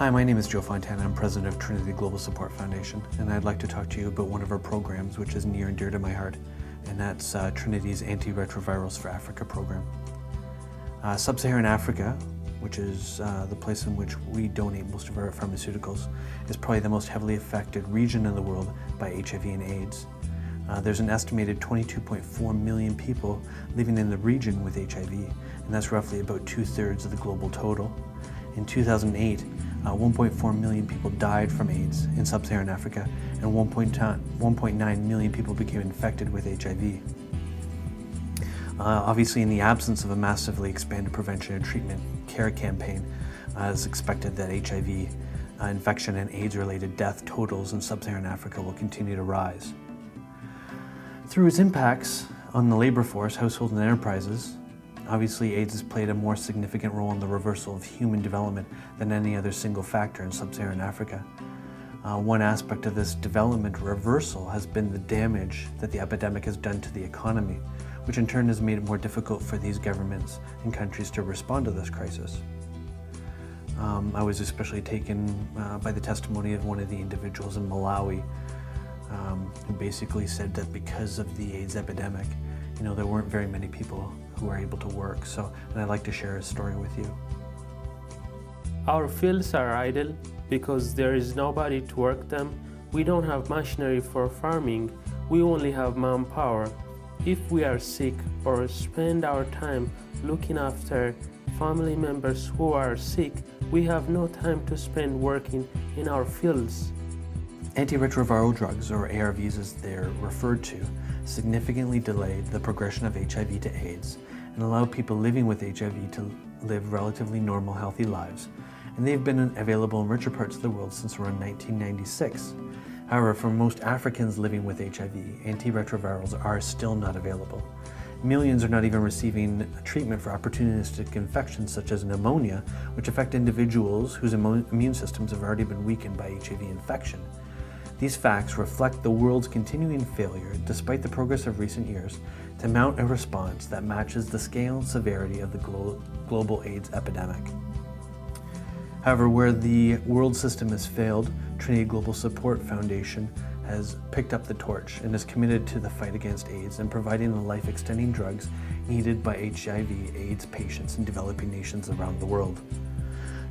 Hi, my name is Joe Fontana. I'm president of Trinity Global Support Foundation, and I'd like to talk to you about one of our programs which is near and dear to my heart, and that's Trinity's Antiretrovirals for Africa program. Sub-Saharan Africa, which is the place in which we donate most of our pharmaceuticals, is probably the most heavily affected region in the world by HIV and AIDS. There's an estimated 22.4 million people living in the region with HIV, and that's roughly about 2/3 of the global total. In 2008, 1.4 million people died from AIDS in Sub-Saharan Africa, and 1.9 million people became infected with HIV. Obviously, in the absence of a massively expanded prevention and treatment care campaign, it's expected that HIV infection and AIDS-related death totals in Sub-Saharan Africa will continue to rise. Through its impacts on the labor force, households, and enterprises, obviously AIDS has played a more significant role in the reversal of human development than any other single factor in Sub-Saharan Africa. One aspect of this development reversal has been the damage that the epidemic has done to the economy, which in turn has made it more difficult for these governments and countries to respond to this crisis. I was especially taken by the testimony of one of the individuals in Malawi who basically said that because of the AIDS epidemic, there weren't very many people who were able to work. And I'd like to share a story with you. Our fields are idle because there is nobody to work them. We don't have machinery for farming. We only have manpower. If we are sick or spend our time looking after family members who are sick, we have no time to spend working in our fields. Antiretroviral drugs, or ARVs as they're referred to, significantly delayed the progression of HIV to AIDS and allowed people living with HIV to live relatively normal, healthy lives. And they've been available in richer parts of the world since around 1996. However, for most Africans living with HIV, antiretrovirals are still not available. Millions are not even receiving treatment for opportunistic infections such as pneumonia, which affect individuals whose immune systems have already been weakened by HIV infection. These facts reflect the world's continuing failure, despite the progress of recent years, to mount a response that matches the scale and severity of the global AIDS epidemic. However, where the world system has failed, Trinity Global Support Foundation has picked up the torch and is committed to the fight against AIDS and providing the life-extending drugs needed by HIV/AIDS patients in developing nations around the world.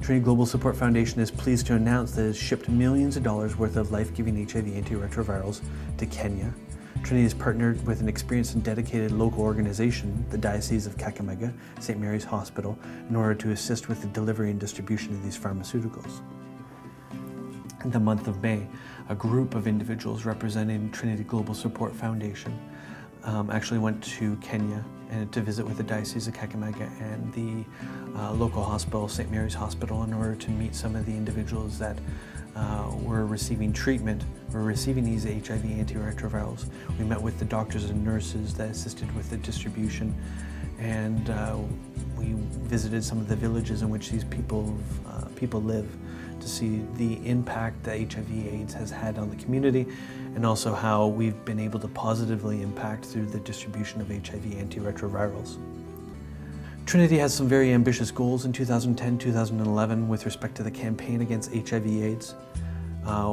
Trinity Global Support Foundation is pleased to announce that it has shipped millions of dollars worth of life-giving HIV antiretrovirals to Kenya. Trinity has partnered with an experienced and dedicated local organization, the Diocese of Kakamega, St. Mary's Hospital, in order to assist with the delivery and distribution of these pharmaceuticals. In the month of May, a group of individuals representing Trinity Global Support Foundation actually went to Kenya and to visit with the Diocese of Kakamega and the local hospital, St. Mary's Hospital, in order to meet some of the individuals that were receiving treatment or receiving these HIV antiretrovirals. We met with the doctors and nurses that assisted with the distribution, and we visited some of the villages in which these people live to see the impact that HIV/AIDS has had on the community, and also how we've been able to positively impact through the distribution of HIV antiretrovirals. Trinity has some very ambitious goals in 2010-2011 with respect to the campaign against HIV/AIDS.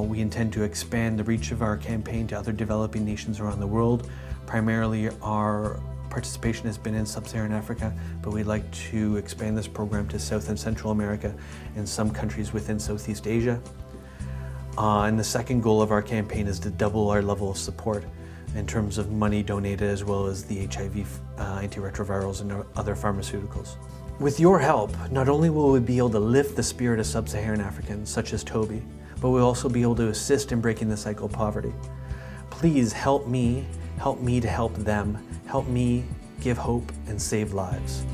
We intend to expand the reach of our campaign to other developing nations around the world. Primarily, our participation has been in Sub-Saharan Africa, but we'd like to expand this program to South and Central America and some countries within Southeast Asia. And the second goal of our campaign is to double our level of support in terms of money donated, as well as the HIV antiretrovirals and other pharmaceuticals. With your help, not only will we be able to lift the spirit of Sub-Saharan Africans, such as Toby, but we'll also be able to assist in breaking the cycle of poverty. Please help me to help them. Help me give hope and save lives.